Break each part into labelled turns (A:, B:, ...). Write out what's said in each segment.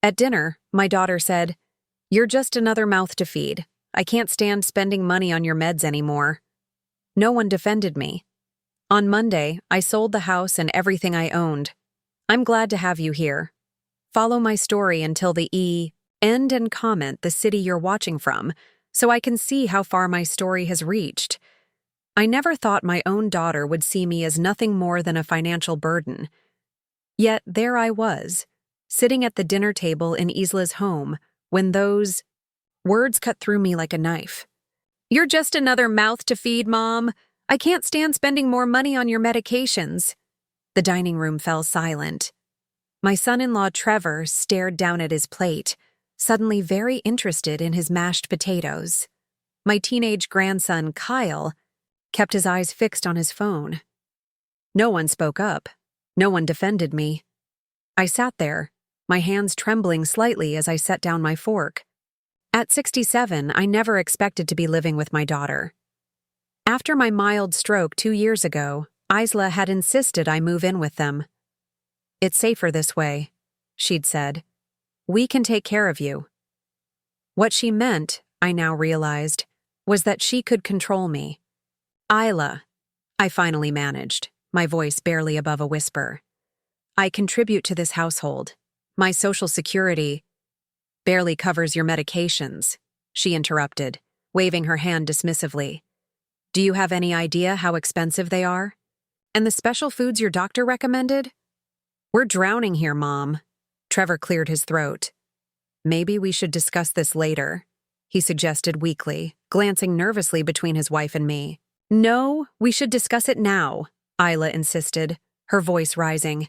A: At dinner, my daughter said, "You're just another mouth to feed. I can't stand spending money on your meds anymore." No one defended me. On Monday, I sold the house and everything I owned. I'm glad to have you here. Follow my story until the end and comment the city you're watching from, so I can see how far my story has reached. I never thought my own daughter would see me as nothing more than a financial burden. Yet there I was, sitting at the dinner table in Isla's home, when those words cut through me like a knife. "You're just another mouth to feed, Mom. I can't stand spending more money on your medications." The dining room fell silent. My son-in-law Trevor stared down at his plate, suddenly very interested in his mashed potatoes. My teenage grandson Kyle kept his eyes fixed on his phone. No one spoke up. No one defended me. I sat there, my hands trembling slightly as I set down my fork. At 67, I never expected to be living with my daughter. After my mild stroke 2 years ago, Isla had insisted I move in with them. "It's safer this way," she'd said. "We can take care of you." What she meant, I now realized, was that she could control me. "Isla," I finally managed, my voice barely above a whisper. "I contribute to this household. My social security barely covers your medications," she interrupted, waving her hand dismissively. "Do you have any idea how expensive they are? And the special foods your doctor recommended? We're drowning here, Mom." Trevor cleared his throat. "Maybe we should discuss this later," he suggested weakly, glancing nervously between his wife and me. "No, we should discuss it now," Isla insisted, her voice rising.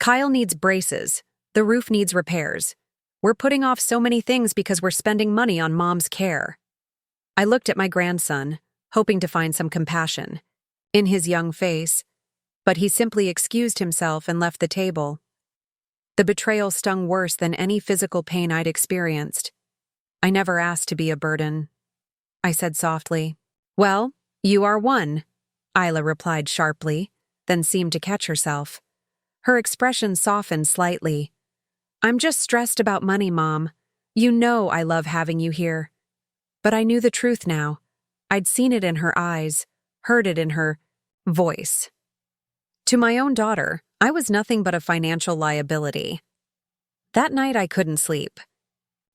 A: "Kyle needs braces. The roof needs repairs. We're putting off so many things because we're spending money on Mom's care." I looked at my grandson, hoping to find some compassion in his young face, but he simply excused himself and left the table. The betrayal stung worse than any physical pain I'd experienced. "I never asked to be a burden," I said softly. "Well, you are one," Isla replied sharply, then seemed to catch herself. Her expression softened slightly. "I'm just stressed about money, Mom. You know I love having you here." But I knew the truth now. I'd seen it in her eyes, heard it in her voice. To my own daughter, I was nothing but a financial liability. That night I couldn't sleep.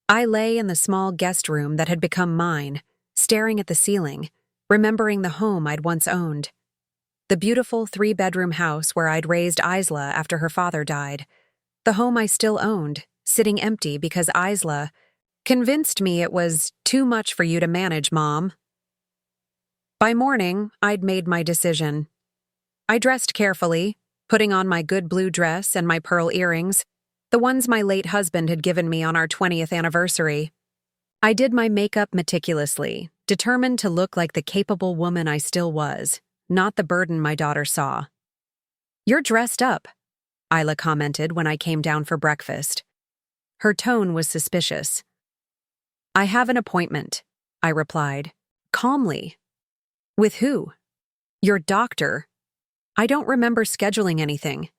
A: I lay in the small guest room that had become mine, staring at the ceiling, remembering the home I'd once owned. The beautiful 3-bedroom house where I'd raised Isla after her father died. The home I still owned, sitting empty because Isla convinced me it was too much for you to manage, Mom. By morning, I'd made my decision. I dressed carefully, putting on my good blue dress and my pearl earrings, the ones my late husband had given me on our 20th anniversary. I did my makeup meticulously, determined to look like the capable woman I still was, not the burden my daughter saw. "You're dressed up," Isla commented when I came down for breakfast. Her tone was suspicious. "I have an appointment," I replied, calmly. "With who?" "Your doctor. I don't remember scheduling anything."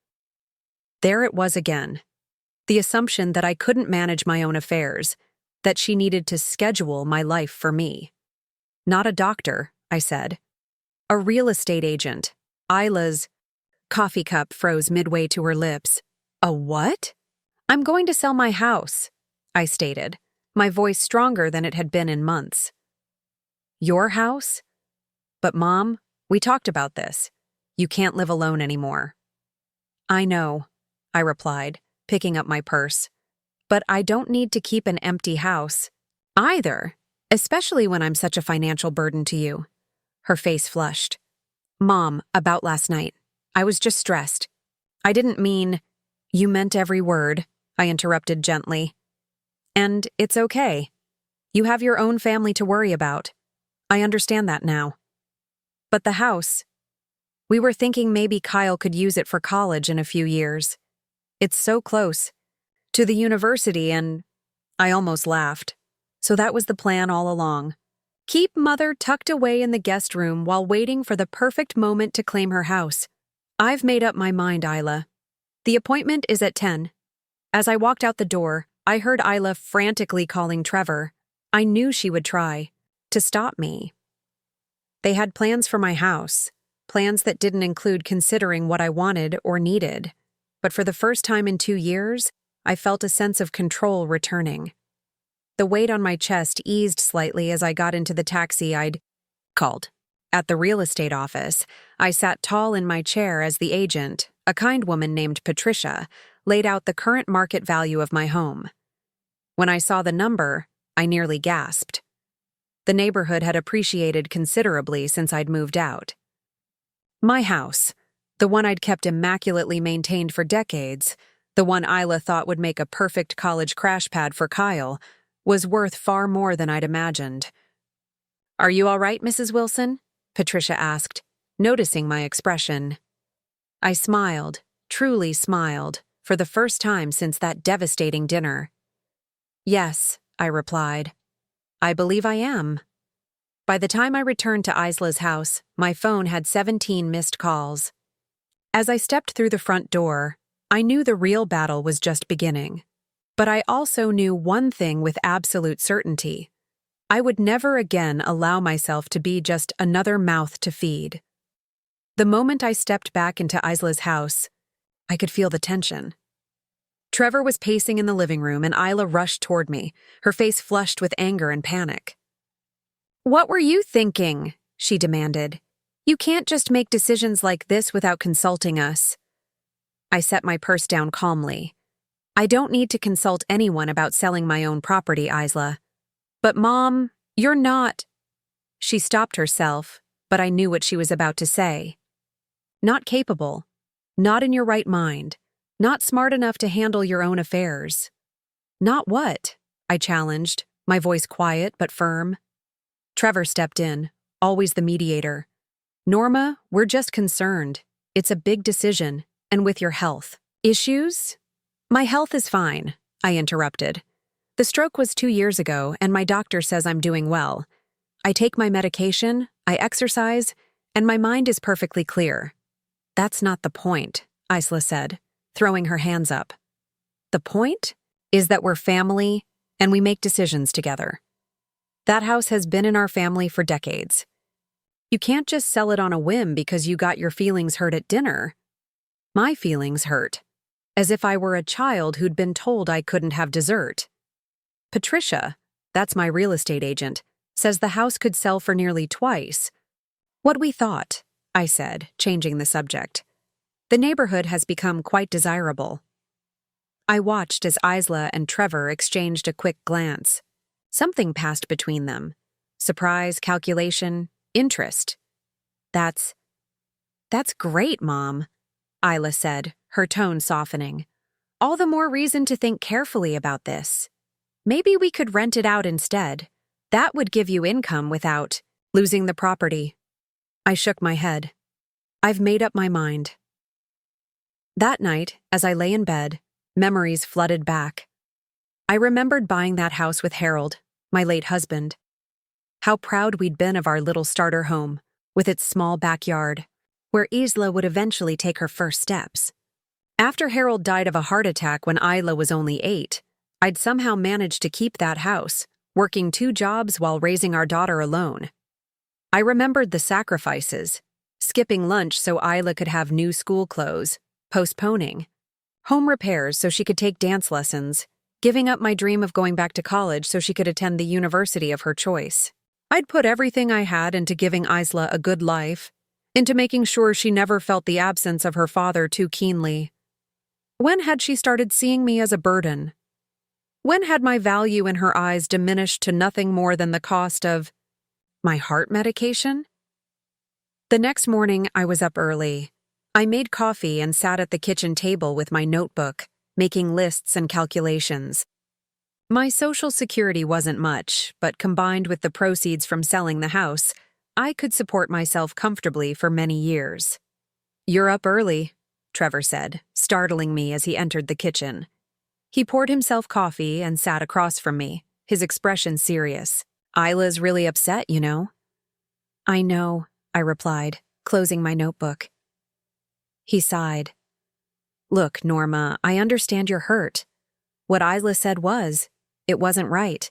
A: There it was again. The assumption that I couldn't manage my own affairs, that she needed to schedule my life for me. "Not a doctor," I said. "A real estate agent." Isla's coffee cup froze midway to her lips. "A what?" "I'm going to sell my house," I stated, my voice stronger than it had been in months. "Your house?" "But Mom, we talked about this. You can't live alone anymore." "I know," I replied, picking up my purse. "But I don't need to keep an empty house either, especially when I'm such a financial burden to you." Her face flushed. "Mom, about last night. I was just stressed. I didn't mean—" "You meant every word," I interrupted gently. "And it's okay. You have your own family to worry about. I understand that now. But the house, we were thinking maybe Kyle could use it for college in a few years. It's so close to the university and—" I almost laughed. "So that was the plan all along. Keep Mother tucked away in the guest room while waiting for the perfect moment to claim her house. I've made up my mind, Isla. The appointment is at 10. As I walked out the door, I heard Isla frantically calling Trevor. I knew she would try to stop me. They had plans for my house, plans that didn't include considering what I wanted or needed. But for the first time in 2 years, I felt a sense of control returning. The weight on my chest eased slightly as I got into the taxi I'd called. At the real estate office, I sat tall in my chair as the agent, a kind woman named Patricia, laid out the current market value of my home. When I saw the number, I nearly gasped. The neighborhood had appreciated considerably since I'd moved out. My house, the one I'd kept immaculately maintained for decades, the one Isla thought would make a perfect college crash pad for Kyle, was worth far more than I'd imagined. "Are you all right, Mrs. Wilson?" Patricia asked, noticing my expression. I smiled, truly smiled, for the first time since that devastating dinner. "Yes," I replied. "I believe I am." By the time I returned to Isla's house, my phone had 17 missed calls. As I stepped through the front door, I knew the real battle was just beginning. But I also knew one thing with absolute certainty. I would never again allow myself to be just another mouth to feed. The moment I stepped back into Isla's house, I could feel the tension. Trevor was pacing in the living room and Isla rushed toward me, her face flushed with anger and panic. "What were you thinking?" she demanded. "You can't just make decisions like this without consulting us." I set my purse down calmly. "I don't need to consult anyone about selling my own property, Isla." "But Mom, you're not—" She stopped herself, but I knew what she was about to say. "Not capable. Not in your right mind. Not smart enough to handle your own affairs." "Not what?" I challenged, my voice quiet but firm. Trevor stepped in, always the mediator. "Norma, we're just concerned. It's a big decision, and with your health. Issues?" "My health is fine," I interrupted. "The stroke was 2 years ago, and my doctor says I'm doing well. I take my medication, I exercise, and my mind is perfectly clear." "That's not the point," Isla said, throwing her hands up. "The point is that we're family, and we make decisions together. That house has been in our family for decades. You can't just sell it on a whim because you got your feelings hurt at dinner." My feelings hurt, as if I were a child who'd been told I couldn't have dessert. "Patricia, that's my real estate agent, says the house could sell for nearly twice what we thought," I said, changing the subject. "The neighborhood has become quite desirable." I watched as Isla and Trevor exchanged a quick glance. Something passed between them. Surprise, calculation, interest. That's great, Mom," Isla said, her tone softening. "All the more reason to think carefully about this. Maybe we could rent it out instead. That would give you income without losing the property." I shook my head. "I've made up my mind." That night, as I lay in bed, memories flooded back. I remembered buying that house with Harold, my late husband. How proud we'd been of our little starter home, with its small backyard, where Isla would eventually take her first steps. After Harold died of a heart attack when Isla was only 8, I'd somehow managed to keep that house, working 2 jobs while raising our daughter alone. I remembered the sacrifices, skipping lunch so Isla could have new school clothes, postponing, home repairs so she could take dance lessons, giving up my dream of going back to college so she could attend the university of her choice. I'd put everything I had into giving Isla a good life, into making sure she never felt the absence of her father too keenly. When had she started seeing me as a burden? When had my value in her eyes diminished to nothing more than the cost of my heart medication? The next morning, I was up early. I made coffee and sat at the kitchen table with my notebook, making lists and calculations. My Social Security wasn't much, but combined with the proceeds from selling the house, I could support myself comfortably for many years. "You're up early," Trevor said, startling me as he entered the kitchen. He poured himself coffee and sat across from me, his expression serious. "Isla's really upset, you know." "I know," I replied, closing my notebook. He sighed. "Look, Norma, I understand you're hurt. What Isla said it wasn't right.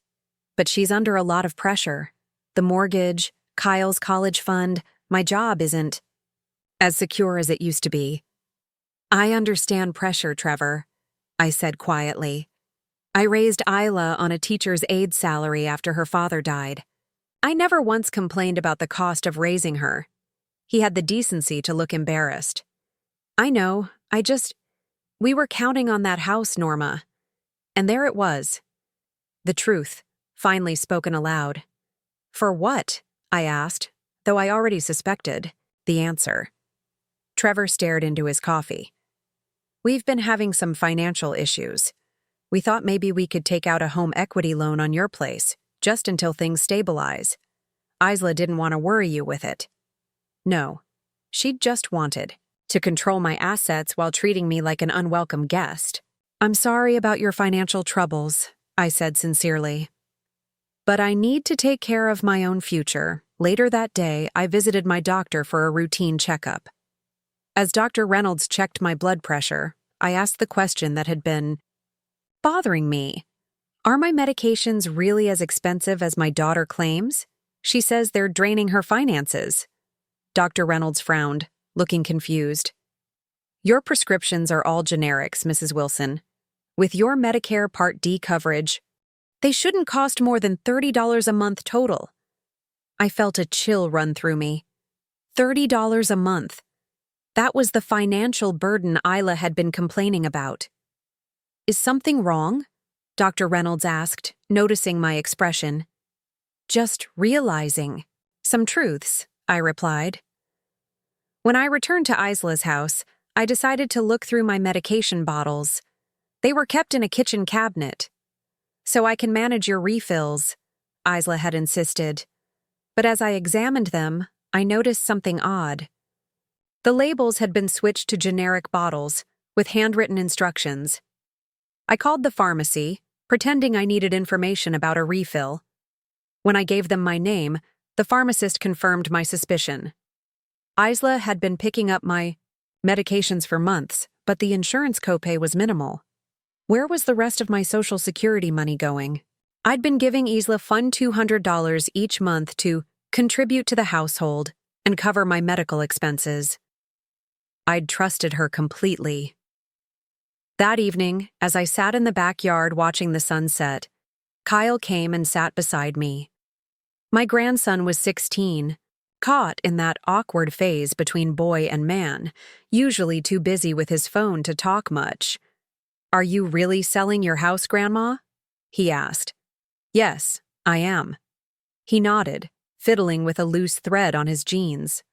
A: But she's under a lot of pressure. The mortgage, Kyle's college fund, my job isn't as secure as it used to be. I understand pressure, Trevor, I said quietly. I raised Isla on a teacher's aide salary after her father died. I never once complained about the cost of raising her. He had the decency to look embarrassed. I know, we were counting on that house, Norma. And there it was. The truth, finally spoken aloud. For what? I asked, though I already suspected the answer. Trevor stared into his coffee. We've been having some financial issues. We thought maybe we could take out a home equity loan on your place, just until things stabilize. Isla didn't want to worry you with it. No, she just wanted to control my assets while treating me like an unwelcome guest. I'm sorry about your financial troubles, I said sincerely. But I need to take care of my own future. Later that day, I visited my doctor for a routine checkup. As Dr. Reynolds checked my blood pressure, I asked the question that had been bothering me. Are my medications really as expensive as my daughter claims? She says they're draining her finances. Dr. Reynolds frowned, looking confused. Your prescriptions are all generics, Mrs. Wilson. With your Medicare Part D coverage, they shouldn't cost more than $30 a month total. I felt a chill run through me. $30 a month. That was the financial burden Isla had been complaining about. Is something wrong? Dr. Reynolds asked, noticing my expression. Just realizing some truths, I replied. When I returned to Isla's house, I decided to look through my medication bottles. They were kept in a kitchen cabinet. So I can manage your refills, Isla had insisted. But as I examined them, I noticed something odd. The labels had been switched to generic bottles, with handwritten instructions. I called the pharmacy, pretending I needed information about a refill. When I gave them my name, the pharmacist confirmed my suspicion. Isla had been picking up my medications for months, but the insurance copay was minimal. Where was the rest of my Social Security money going? I'd been giving Isla $200 each month to contribute to the household and cover my medical expenses. I'd trusted her completely. That evening, as I sat in the backyard watching the sunset, Kyle came and sat beside me. My grandson was 16, caught in that awkward phase between boy and man, usually too busy with his phone to talk much. Are you really selling your house, Grandma? He asked. Yes, I am. He nodded, fiddling with a loose thread on his jeans.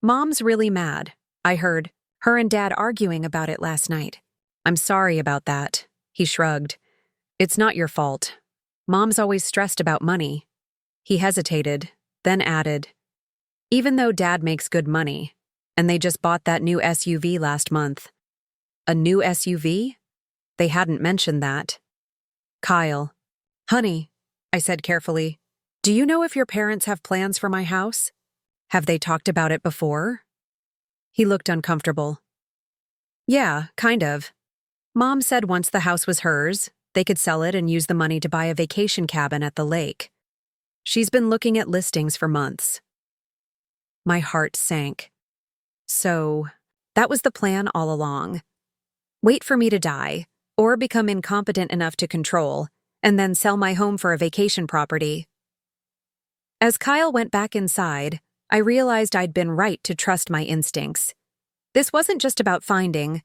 A: Mom's really mad. I heard her and Dad arguing about it last night. I'm sorry about that, he shrugged. It's not your fault. Mom's always stressed about money. He hesitated, then added, even though Dad makes good money, and they just bought that new SUV last month. A new SUV? They hadn't mentioned that. Kyle. Honey, I said carefully, do you know if your parents have plans for my house? Have they talked about it before? He looked uncomfortable. Yeah, kind of. Mom said once the house was hers, they could sell it and use the money to buy a vacation cabin at the lake. She's been looking at listings for months. My heart sank. So, that was the plan all along. Wait for me to die, or become incompetent enough to control, and then sell my home for a vacation property. As Kyle went back inside, I realized I'd been right to trust my instincts. This wasn't just about finding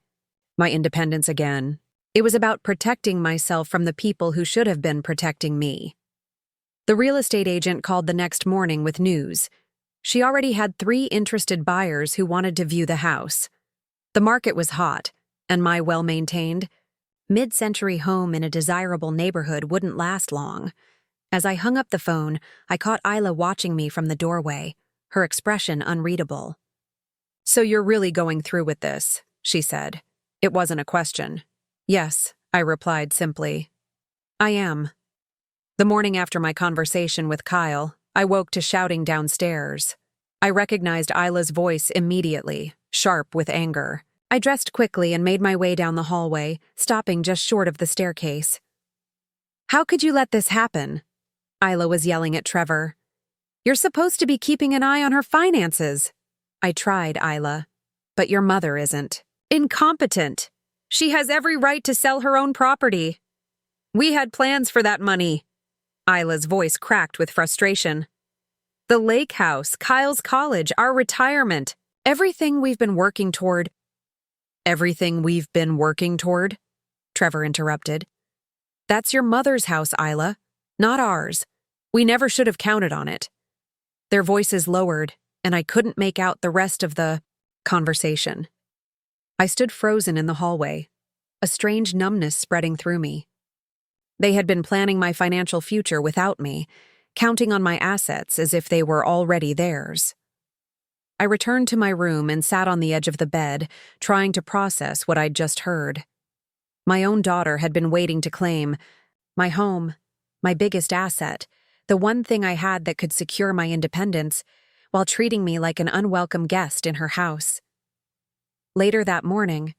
A: my independence again. It was about protecting myself from the people who should have been protecting me. The real estate agent called the next morning with news. She already had 3 interested buyers who wanted to view the house. The market was hot, and my well-maintained, mid-century home in a desirable neighborhood wouldn't last long. As I hung up the phone, I caught Isla watching me from the doorway, her expression unreadable. So you're really going through with this, she said. It wasn't a question. Yes, I replied simply. I am. The morning after my conversation with Kyle, I woke to shouting downstairs. I recognized Isla's voice immediately, sharp with anger. I dressed quickly and made my way down the hallway, stopping just short of the staircase. "How could you let this happen?" Isla was yelling at Trevor. "You're supposed to be keeping an eye on her finances." "I tried, Isla. But your mother isn't. Incompetent. She has every right to sell her own property. We had plans for that money." Isla's voice cracked with frustration. "The lake house, Kyle's college, our retirement, everything we've been working toward." "Everything we've been working toward?" Trevor interrupted. "That's your mother's house, Isla, not ours. We never should have counted on it." Their voices lowered, and I couldn't make out the rest of the conversation. I stood frozen in the hallway, a strange numbness spreading through me. They had been planning my financial future without me, counting on my assets as if they were already theirs. I returned to my room and sat on the edge of the bed, trying to process what I'd just heard. My own daughter had been waiting to claim my home, my biggest asset, the one thing I had that could secure my independence, while treating me like an unwelcome guest in her house. Later that morning,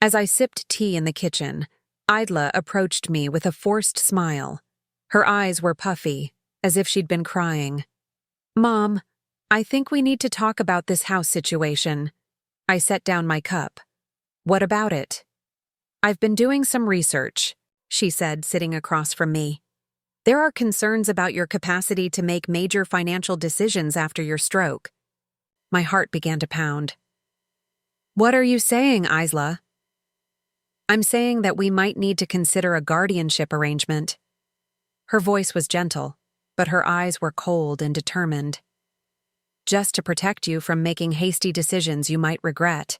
A: as I sipped tea in the kitchen, Isla approached me with a forced smile. Her eyes were puffy, as if she'd been crying. "Mom, I think we need to talk about this house situation." I set down my cup. "What about it?" "I've been doing some research," she said, sitting across from me. "There are concerns about your capacity to make major financial decisions after your stroke." My heart began to pound. "What are you saying, Isla?" "I'm saying that we might need to consider a guardianship arrangement." Her voice was gentle, but her eyes were cold and determined. "Just to protect you from making hasty decisions you might regret."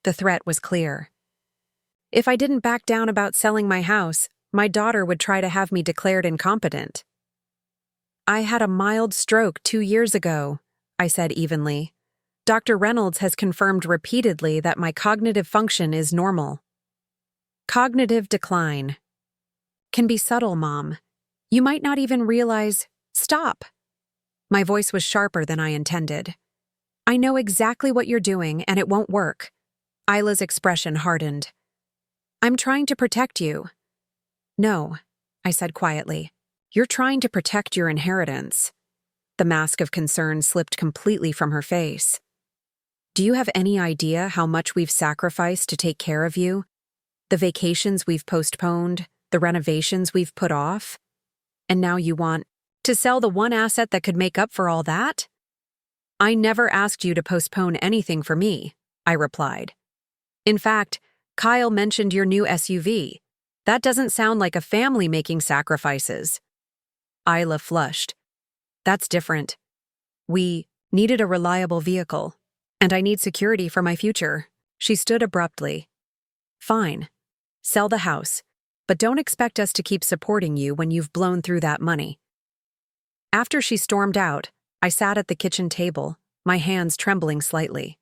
A: The threat was clear. If I didn't back down about selling my house, my daughter would try to have me declared incompetent. "I had a mild stroke 2 years ago," I said evenly. "Dr. Reynolds has confirmed repeatedly that my cognitive function is normal." Cognitive decline can be subtle, Mom. You might not even realize. Stop. My voice was sharper than I intended. "I know exactly what you're doing, and it won't work." Isla's expression hardened. "I'm trying to protect you." "No," I said quietly. "You're trying to protect your inheritance." The mask of concern slipped completely from her face. "Do you have any idea how much we've sacrificed to take care of you? The vacations we've postponed, the renovations we've put off? And now you want to sell the one asset that could make up for all that?" "I never asked you to postpone anything for me," I replied. "In fact, Kyle mentioned your new SUV. That doesn't sound like a family making sacrifices." Isla flushed. "That's different. We needed a reliable vehicle, and I need security for my future." She stood abruptly. "Fine. Sell the house, but don't expect us to keep supporting you when you've blown through that money." After she stormed out, I sat at the kitchen table, my hands trembling slightly.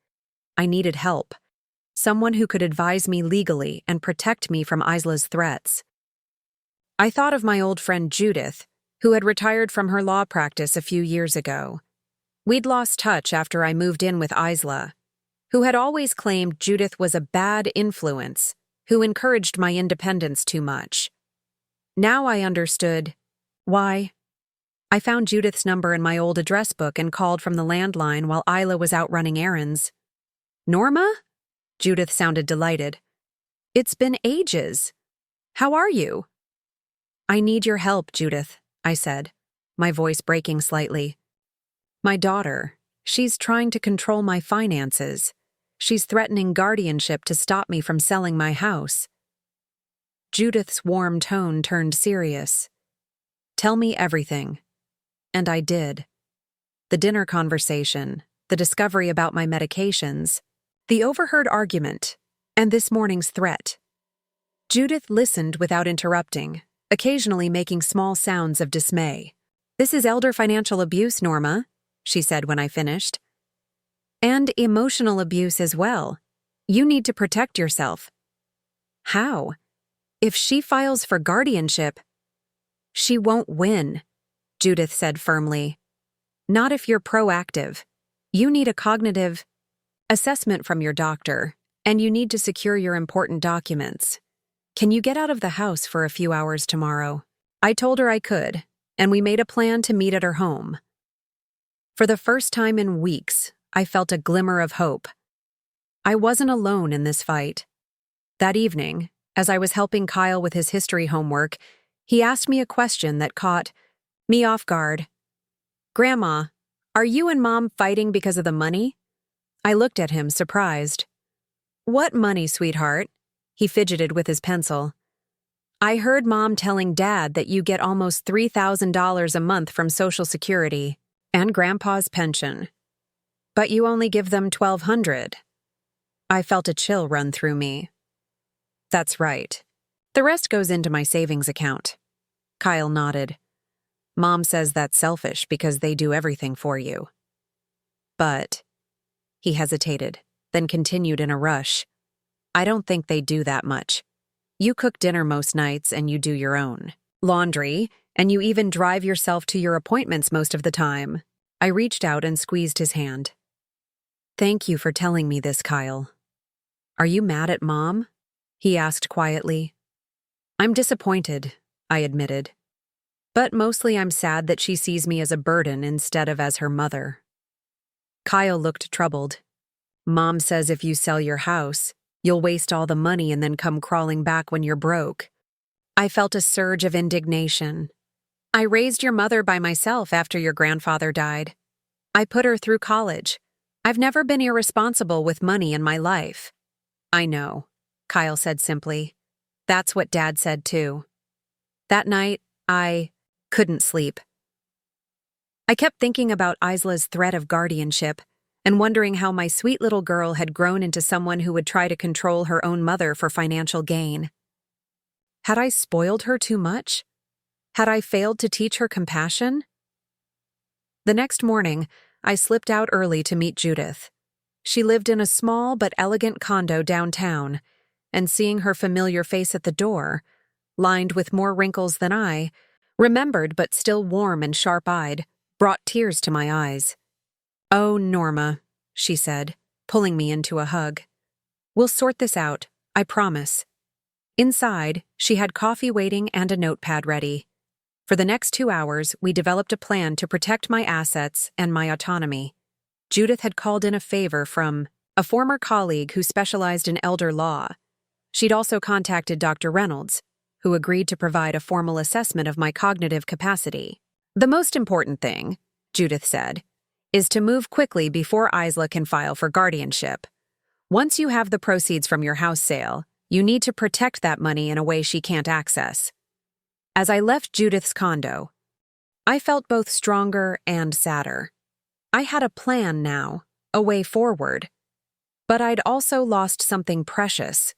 A: I needed help. Someone who could advise me legally and protect me from Isla's threats. I thought of my old friend Judith, who had retired from her law practice a few years ago. We'd lost touch after I moved in with Isla, who had always claimed Judith was a bad influence, who encouraged my independence too much. Now I understood why. I found Judith's number in my old address book and called from the landline while Isla was out running errands. "Norma?" Judith sounded delighted. "It's been ages. How are you?" "I need your help, Judith," I said, my voice breaking slightly. "My daughter, she's trying to control my finances. She's threatening guardianship to stop me from selling my house." Judith's warm tone turned serious. "Tell me everything." And I did. The dinner conversation, the discovery about my medications, the overheard argument, and this morning's threat. Judith listened without interrupting, occasionally making small sounds of dismay. "This is elder financial abuse, Norma," she said when I finished. "And emotional abuse as well. You need to protect yourself." "How? If she files for guardianship—" "She won't win," Judith said firmly. "Not if you're proactive. You need a cognitive assessment from your doctor, And you need to secure your important documents. Can you get out of the house for a few hours tomorrow? I told her I could, and we made a plan to meet at her home. For the first time in weeks, I felt a glimmer of hope. I wasn't alone in this fight. That evening, as I was helping Kyle with his history homework, he asked me a question that caught me off guard. "Grandma, are you and Mom fighting because of the money?" I looked at him, surprised. "What money, sweetheart?" He fidgeted with his pencil. "I heard Mom telling Dad that you get almost $3,000 a month from Social Security and Grandpa's pension. But you only give them $1,200. I felt a chill run through me. "That's right. The rest goes into my savings account." Kyle nodded. "Mom says that's selfish because they do everything for you." "But," he hesitated, then continued in a rush, "I don't think they do that much. You cook dinner most nights and you do your own laundry, and you even drive yourself to your appointments most of the time." I reached out and squeezed his hand. "Thank you for telling me this, Kyle." "Are you mad at Mom?" he asked quietly. "I'm disappointed," I admitted. "But mostly I'm sad that she sees me as a burden instead of as her mother." Kyle looked troubled. "Mom says if you sell your house, you'll waste all the money and then come crawling back when you're broke." I felt a surge of indignation. "I raised your mother by myself after your grandfather died. I put her through college. I've never been irresponsible with money in my life." "I know," Kyle said simply. "That's what Dad said too." That night, I couldn't sleep. I kept thinking about Isla's threat of guardianship and wondering how my sweet little girl had grown into someone who would try to control her own mother for financial gain. Had I spoiled her too much? Had I failed to teach her compassion? The next morning, I slipped out early to meet Judith. She lived in a small but elegant condo downtown, and seeing her familiar face at the door, lined with more wrinkles than I, remembered but still warm and sharp-eyed, brought tears to my eyes. "Oh, Norma," she said, pulling me into a hug. "We'll sort this out, I promise." Inside, she had coffee waiting and a notepad ready. For the next 2 hours, we developed a plan to protect my assets and my autonomy. Judith had called in a favor from a former colleague who specialized in elder law. She'd also contacted Dr. Reynolds, who agreed to provide a formal assessment of my cognitive capacity. "The most important thing," Judith said, "is to move quickly before Isla can file for guardianship. Once you have the proceeds from your house sale, you need to protect that money in a way she can't access." As I left Judith's condo, I felt both stronger and sadder. I had a plan now, a way forward. But I'd also lost something precious.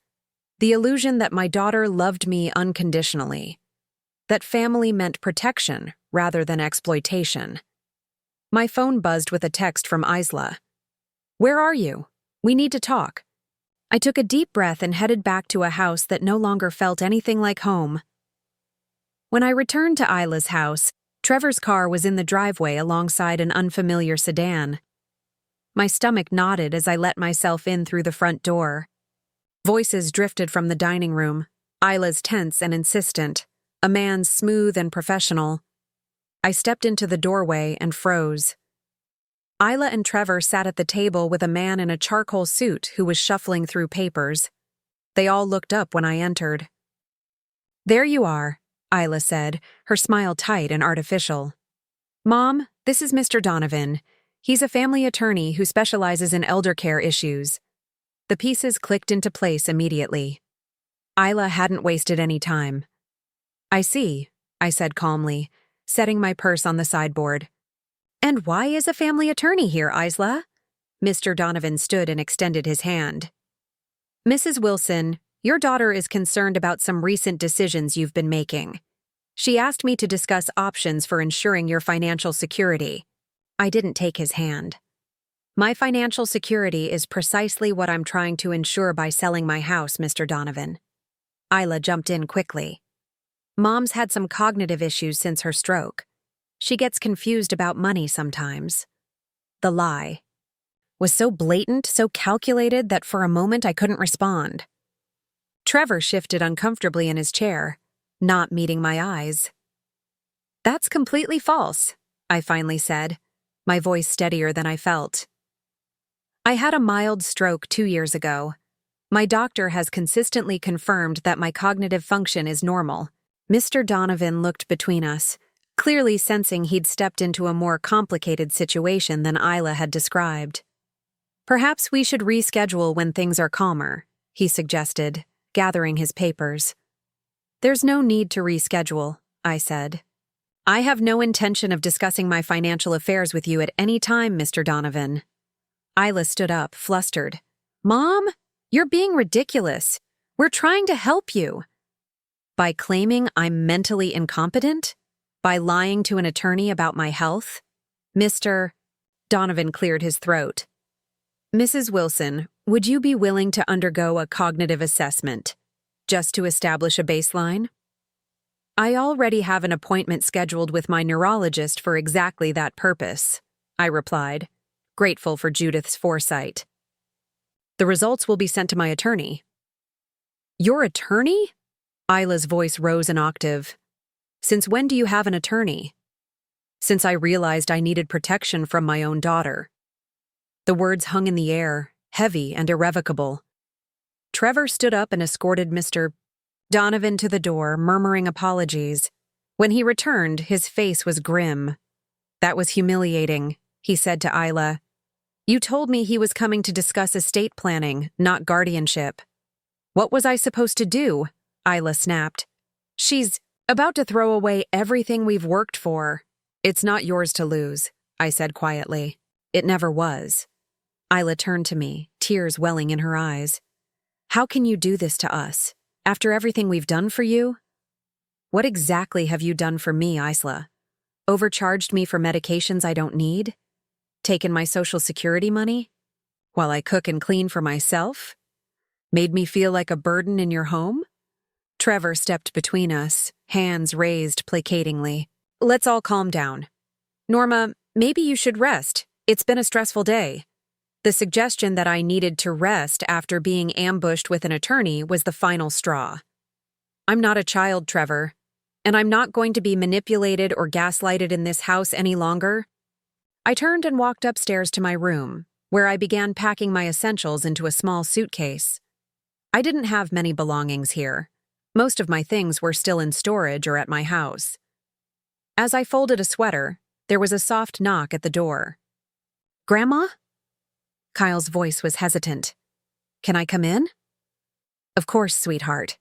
A: The illusion that my daughter loved me unconditionally. That family meant protection rather than exploitation. My phone buzzed with a text from Isla. "Where are you? We need to talk." I took a deep breath and headed back to a house that no longer felt anything like home. When I returned to Isla's house, Trevor's car was in the driveway alongside an unfamiliar sedan. My stomach knotted as I let myself in through the front door. Voices drifted from the dining room, Isla's tense and insistent, a man's smooth and professional. I stepped into the doorway and froze. Isla and Trevor sat at the table with a man in a charcoal suit who was shuffling through papers. They all looked up when I entered. "There you are," Isla said, her smile tight and artificial. "Mom, this is Mr. Donovan. He's a family attorney who specializes in elder care issues." The pieces clicked into place immediately. Isla hadn't wasted any time. "I see," I said calmly, setting my purse on the sideboard. "And why is a family attorney here, Isla?" Mr. Donovan stood and extended his hand. "Mrs. Wilson, your daughter is concerned about some recent decisions you've been making. She asked me to discuss options for ensuring your financial security." I didn't take his hand. "My financial security is precisely what I'm trying to ensure by selling my house, Mr. Donovan." Isla jumped in quickly. "Mom's had some cognitive issues since her stroke. She gets confused about money sometimes." The lie. was so blatant, so calculated that for a moment I couldn't respond. Trevor shifted uncomfortably in his chair, not meeting my eyes. "That's completely false," I finally said, my voice steadier than I felt. "I had a mild stroke 2 years ago. My doctor has consistently confirmed that my cognitive function is normal." Mr. Donovan looked between us, clearly sensing he'd stepped into a more complicated situation than Isla had described. "Perhaps we should reschedule when things are calmer," he suggested, gathering his papers. "There's no need to reschedule," I said. "I have no intention of discussing my financial affairs with you at any time, Mr. Donovan." Isla stood up, flustered. "Mom, you're being ridiculous. We're trying to help you." "By claiming I'm mentally incompetent? By lying to an attorney about my health?" Mr. Donovan cleared his throat. "Mrs. Wilson, would you be willing to undergo a cognitive assessment, just to establish a baseline?" "I already have an appointment scheduled with my neurologist for exactly that purpose," I replied, grateful for Judith's foresight. "The results will be sent to my attorney." "Your attorney?" Isla's voice rose an octave. "Since when do you have an attorney?" "Since I realized I needed protection from my own daughter." The words hung in the air, heavy and irrevocable. Trevor stood up and escorted Mr. Donovan to the door, murmuring apologies. When he returned, his face was grim. "That was humiliating," he said to Isla. "You told me he was coming to discuss estate planning, not guardianship." "What was I supposed to do?" Isla snapped. "She's about to throw away everything we've worked for." "It's not yours to lose," I said quietly. "It never was." Isla turned to me, tears welling in her eyes. "How can you do this to us? After everything we've done for you?" "What exactly have you done for me, Isla? Overcharged me for medications I don't need? Taken my Social Security money? While I cook and clean for myself? Made me feel like a burden in your home?" Trevor stepped between us, hands raised placatingly. "Let's all calm down. Norma, maybe you should rest. It's been a stressful day." The suggestion that I needed to rest after being ambushed with an attorney was the final straw. "I'm not a child, Trevor, and I'm not going to be manipulated or gaslighted in this house any longer." I turned and walked upstairs to my room, where I began packing my essentials into a small suitcase. I didn't have many belongings here. Most of my things were still in storage or at my house. As I folded a sweater, there was a soft knock at the door. "Grandma?" Kyle's voice was hesitant. "Can I come in?" "Of course, sweetheart."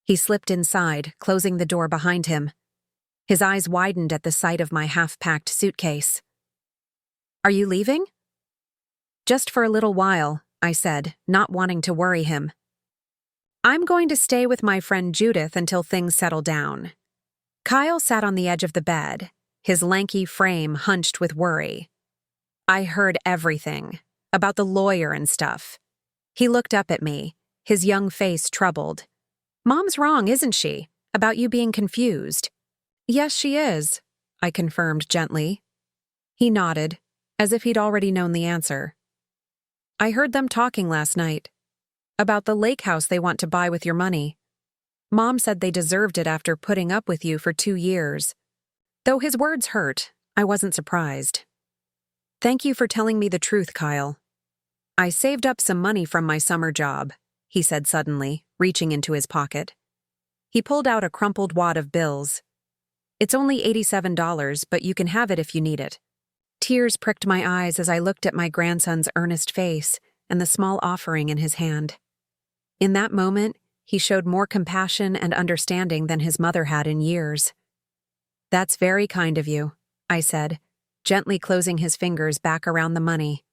A: He slipped inside, closing the door behind him. His eyes widened at the sight of my half-packed suitcase. "Are you leaving?" "Just for a little while," I said, not wanting to worry him. "I'm going to stay with my friend Judith until things settle down." Kyle sat on the edge of the bed, his lanky frame hunched with worry. I heard everything, about the lawyer and stuff. He looked up at me, his young face troubled. "Mom's wrong, isn't she, about you being confused?" "Yes, she is," I confirmed gently. He nodded, as if he'd already known the answer. "I heard them talking last night. About the lake house they want to buy with your money. Mom said they deserved it after putting up with you for 2 years. Though his words hurt, I wasn't surprised. "Thank you for telling me the truth, Kyle. I saved up some money from my summer job," he said suddenly, reaching into his pocket. He pulled out a crumpled wad of bills. "It's only $87, but you can have it if you need it." Tears pricked my eyes as I looked at my grandson's earnest face and the small offering in his hand. In that moment, he showed more compassion and understanding than his mother had in years. "That's very kind of you," I said, gently closing his fingers back around the money.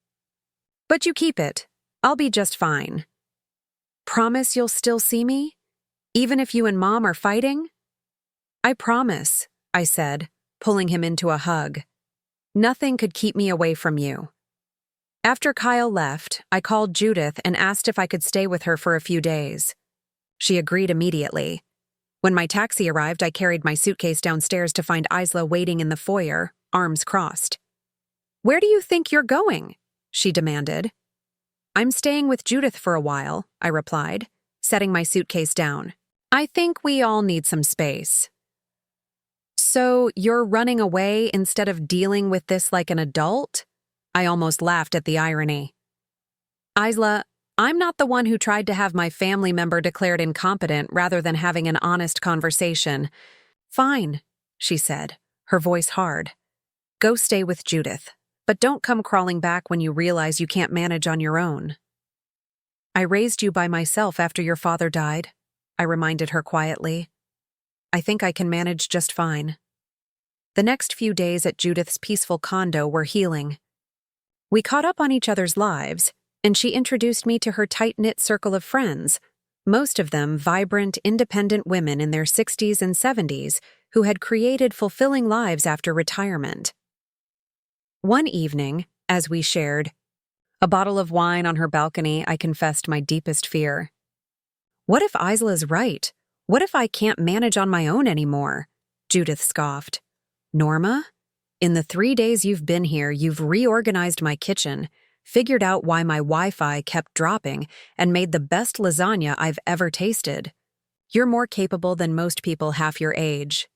A: "But you keep it. I'll be just fine." "Promise you'll still see me? Even if you and Mom are fighting?" "I promise," I said, pulling him into a hug. "Nothing could keep me away from you." After Kyle left, I called Judith and asked if I could stay with her for a few days. She agreed immediately. When my taxi arrived, I carried my suitcase downstairs to find Isla waiting in the foyer, arms crossed. "Where do you think you're going?" she demanded. I'm staying with Judith for a while, I replied, setting my suitcase down. I think we all need some space. So you're running away instead of dealing with this like an adult? I almost laughed at the irony. Isla, I'm not the one who tried to have my family member declared incompetent rather than having an honest conversation. Fine, she said, her voice hard. Go stay with Judith, but don't come crawling back when you realize you can't manage on your own. I raised you by myself after your father died, I reminded her quietly. I think I can manage just fine. The next few days at Judith's peaceful condo were healing. We caught up on each other's lives, and she introduced me to her tight-knit circle of friends, most of them vibrant, independent women in their 60s and 70s who had created fulfilling lives after retirement. One evening, as we shared a bottle of wine on her balcony, I confessed my deepest fear. What if Isla's right? What if I can't manage on my own anymore? Judith scoffed. Norma, in the 3 days you've been here, you've reorganized my kitchen, figured out why my Wi-Fi kept dropping, and made the best lasagna I've ever tasted. You're more capable than most people half your age.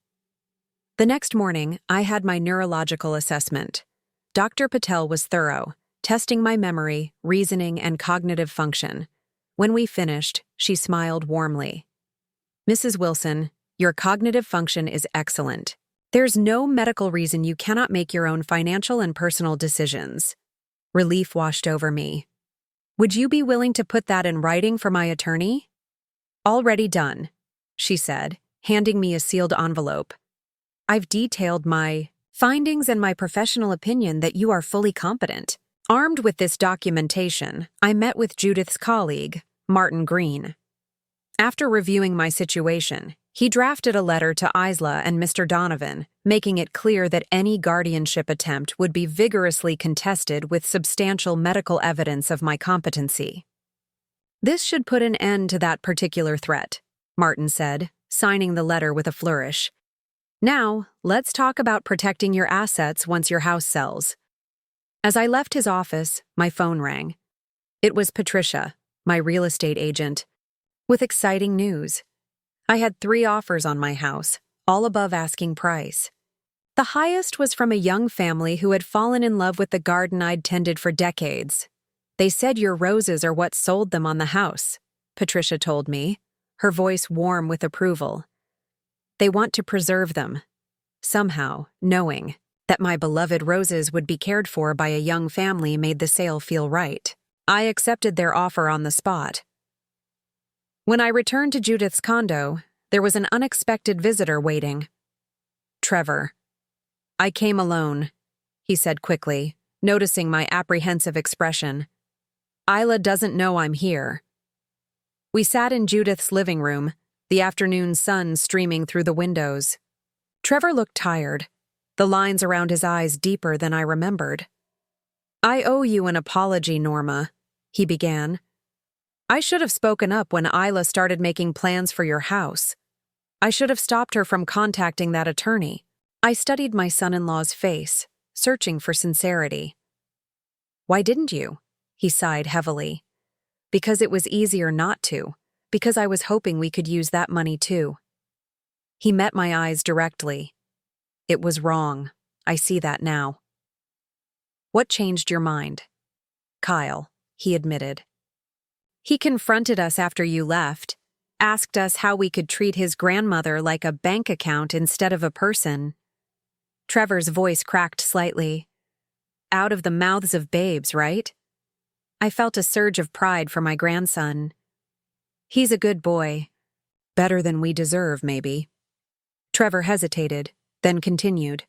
A: The next morning, I had my neurological assessment. Dr. Patel was thorough, testing my memory, reasoning, and cognitive function. When we finished, she smiled warmly. Mrs. Wilson, your cognitive function is excellent. There's no medical reason you cannot make your own financial and personal decisions. Relief washed over me. Would you be willing to put that in writing for my attorney? Already done, she said, handing me a sealed envelope. I've detailed my findings and my professional opinion that you are fully competent. Armed with this documentation, I met with Judith's colleague, Martin Green. After reviewing my situation, he drafted a letter to Isla and Mr. Donovan, making it clear that any guardianship attempt would be vigorously contested with substantial medical evidence of my competency. This should put an end to that particular threat, Martin said, signing the letter with a flourish. Now, let's talk about protecting your assets once your house sells. As I left his office, my phone rang. It was Patricia, my real estate agent, with exciting news. I had 3 offers on my house, all above asking price. The highest was from a young family who had fallen in love with the garden I'd tended for decades. They said your roses are what sold them on the house, Patricia told me, her voice warm with approval. They want to preserve them, somehow, knowing that my beloved roses would be cared for by a young family made the sale feel right. I accepted their offer on the spot. When I returned to Judith's condo, there was an unexpected visitor waiting. Trevor. I came alone, he said quickly, noticing my apprehensive expression. Isla doesn't know I'm here. We sat in Judith's living room, the afternoon sun streaming through the windows. Trevor looked tired, the lines around his eyes deeper than I remembered. I owe you an apology, Norma, he began. I should have spoken up when Isla started making plans for your house. I should have stopped her from contacting that attorney. I studied my son-in-law's face, searching for sincerity. Why didn't you? He sighed heavily. Because it was easier not to. Because I was hoping we could use that money too. He met my eyes directly. It was wrong. I see that now. What changed your mind? Kyle, he admitted. He confronted us after you left, asked us how we could treat his grandmother like a bank account instead of a person. Trevor's voice cracked slightly. Out of the mouths of babes, right? I felt a surge of pride for my grandson. He's a good boy. Better than we deserve, maybe. Trevor hesitated, then continued.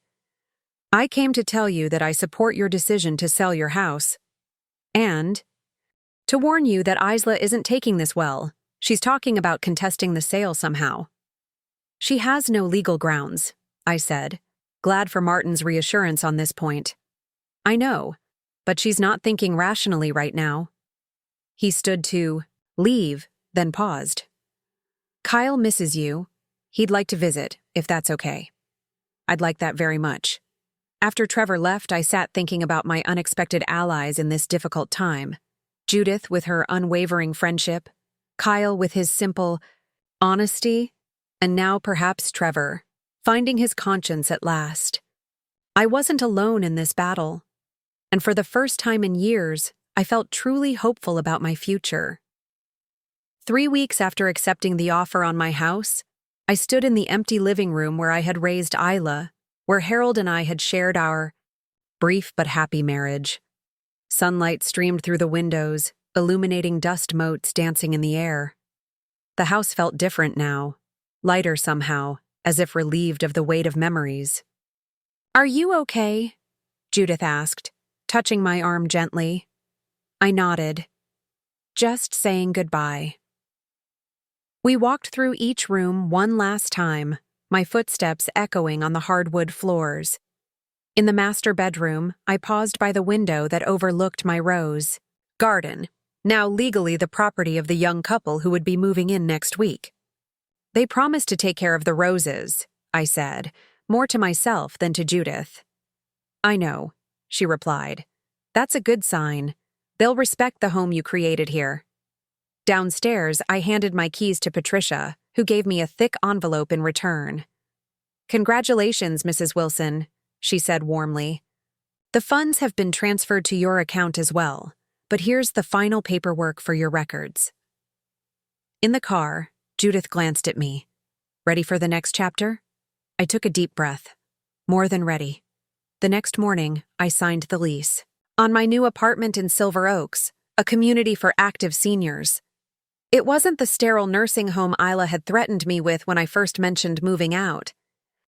A: I came to tell you that I support your decision to sell your house. And to warn you that Isla isn't taking this well. She's talking about contesting the sale somehow. She has no legal grounds, I said, glad for Martin's reassurance on this point. I know, but she's not thinking rationally right now. He stood to leave, then paused. Kyle misses you. He'd like to visit, if that's okay. I'd like that very much. After Trevor left, I sat thinking about my unexpected allies in this difficult time. Judith with her unwavering friendship, Kyle with his simple honesty, and now perhaps Trevor, finding his conscience at last. I wasn't alone in this battle, and for the first time in years, I felt truly hopeful about my future. 3 weeks after accepting the offer on my house, I stood in the empty living room where I had raised Isla, where Harold and I had shared our brief but happy marriage. Sunlight streamed through the windows, illuminating dust motes dancing in the air. The house felt different now, lighter somehow, as if relieved of the weight of memories. "Are you okay?" Judith asked, touching my arm gently. I nodded. "Just saying goodbye." We walked through each room one last time, my footsteps echoing on the hardwood floors. In the master bedroom, I paused by the window that overlooked my rose garden, now legally the property of the young couple who would be moving in next week. "They promised to take care of the roses," I said, more to myself than to Judith. "I know," she replied. "That's a good sign. They'll respect the home you created here." Downstairs, I handed my keys to Patricia, who gave me a thick envelope in return. "Congratulations, Mrs. Wilson," she said warmly. "The funds have been transferred to your account as well, but here's the final paperwork for your records." In the car, Judith glanced at me. "Ready for the next chapter?" I took a deep breath. More than ready. The next morning, I signed the lease. On my new apartment in Silver Oaks, a community for active seniors. It wasn't the sterile nursing home Isla had threatened me with when I first mentioned moving out.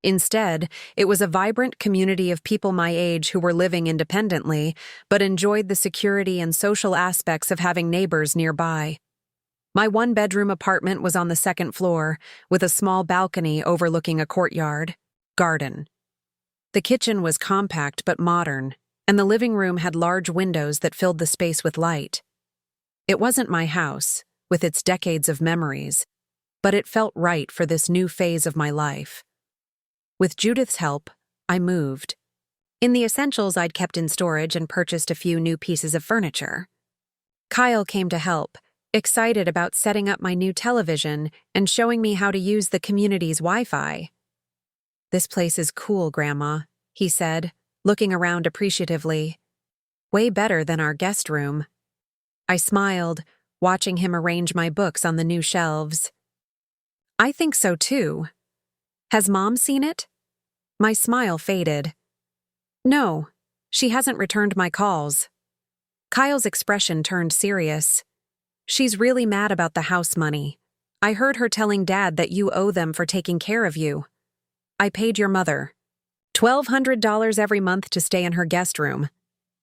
A: Instead, it was a vibrant community of people my age who were living independently, but enjoyed the security and social aspects of having neighbors nearby. My one-bedroom apartment was on the second floor, with a small balcony overlooking a courtyard garden. The kitchen was compact but modern, and the living room had large windows that filled the space with light. It wasn't my house, with its decades of memories, but it felt right for this new phase of my life. With Judith's help, I moved. In the essentials I'd kept in storage and purchased a few new pieces of furniture. Kyle came to help, excited about setting up my new television and showing me how to use the community's Wi-Fi. "This place is cool, Grandma," he said, looking around appreciatively. "Way better than our guest room." I smiled, watching him arrange my books on the new shelves. "I think so too. Has Mom seen it?" My smile faded. "No, she hasn't returned my calls." Kyle's expression turned serious. "She's really mad about the house money. I heard her telling Dad that you owe them for taking care of you. I paid your mother $1,200 every month to stay in her guest room,"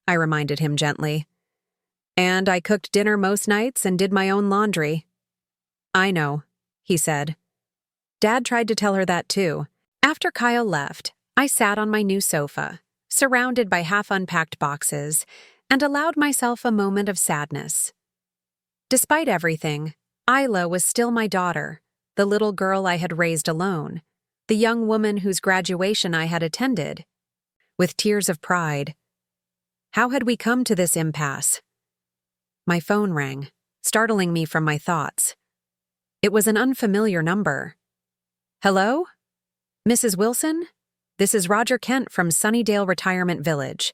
A: I reminded him gently. "And I cooked dinner most nights and did my own laundry." "I know," he said. Dad tried to tell her that too. After Kyle left, I sat on my new sofa, surrounded by half-unpacked boxes, and allowed myself a moment of sadness. Despite everything, Isla was still my daughter, the little girl I had raised alone, the young woman whose graduation I had attended. With tears of pride. How had we come to this impasse? My phone rang, startling me from my thoughts. It was an unfamiliar number. "Hello? Mrs. Wilson? This is Roger Kent from Sunnydale Retirement Village.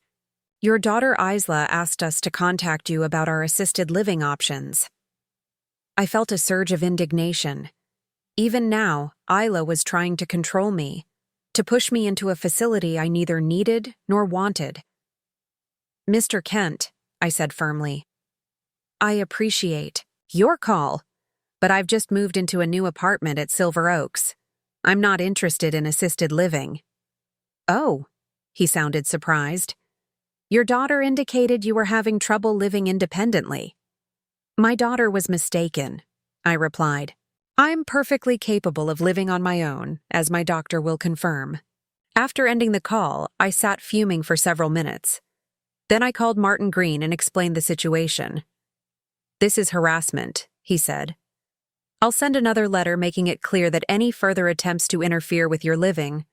A: Your daughter Isla asked us to contact you about our assisted living options." I felt a surge of indignation. Even now, Isla was trying to control me, to push me into a facility I neither needed nor wanted. "Mr. Kent," I said firmly, "I appreciate your call, but I've just moved into a new apartment at Silver Oaks. I'm not interested in assisted living." "Oh," he sounded surprised. "Your daughter indicated you were having trouble living independently." "My daughter was mistaken," I replied. "I'm perfectly capable of living on my own, as my doctor will confirm." After ending the call, I sat fuming for several minutes. Then I called Martin Green and explained the situation. "This is harassment," he said. "I'll send another letter making it clear that any further attempts to interfere with your living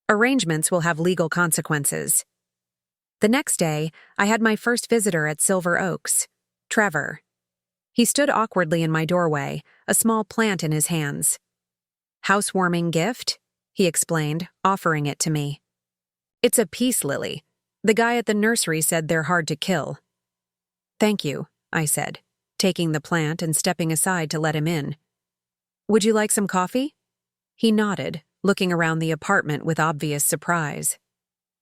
A: Arrangements will have legal consequences. The next day, I had my first visitor at Silver Oaks, Trevor. He stood awkwardly in my doorway, a small plant in his hands. "Housewarming gift?" he explained, offering it to me. "It's a peace lily. The guy at the nursery said they're hard to kill." "Thank you," I said, taking the plant and stepping aside to let him in. "Would you like some coffee?" He nodded, looking around the apartment with obvious surprise.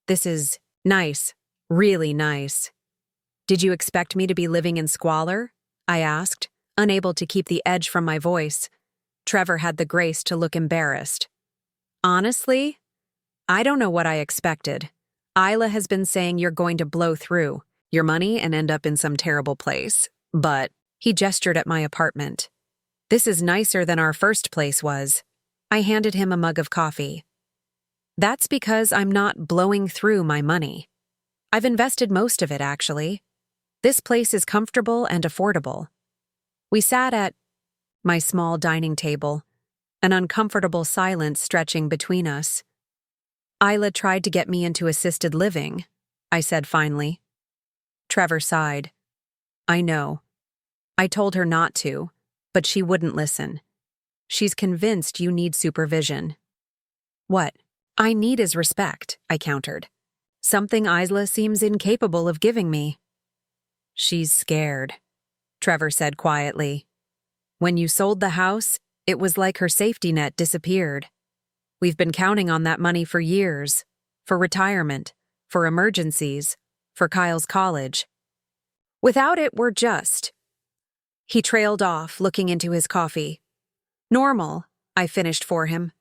A: "This is nice, really nice." "Did you expect me to be living in squalor?" I asked, unable to keep the edge from my voice. Trevor had the grace to look embarrassed. "Honestly, I don't know what I expected. Isla has been saying you're going to blow through your money and end up in some terrible place. But," he gestured at my apartment, "this is nicer than our first place was." I handed him a mug of coffee. "That's because I'm not blowing through my money. I've invested most of it, actually. This place is comfortable and affordable." We sat at my small dining table, an uncomfortable silence stretching between us. "Isla tried to get me into assisted living," I said finally. Trevor sighed. "I know. I told her not to, but she wouldn't listen. She's convinced you need supervision." "What I need is respect," I countered. "Something Isla seems incapable of giving me." "She's scared," Trevor said quietly. "When you sold the house, it was like her safety net disappeared. We've been counting on that money for years, for retirement, for emergencies, for Kyle's college. Without it, we're just—" He trailed off, looking into his coffee. "Normal," I finished for him.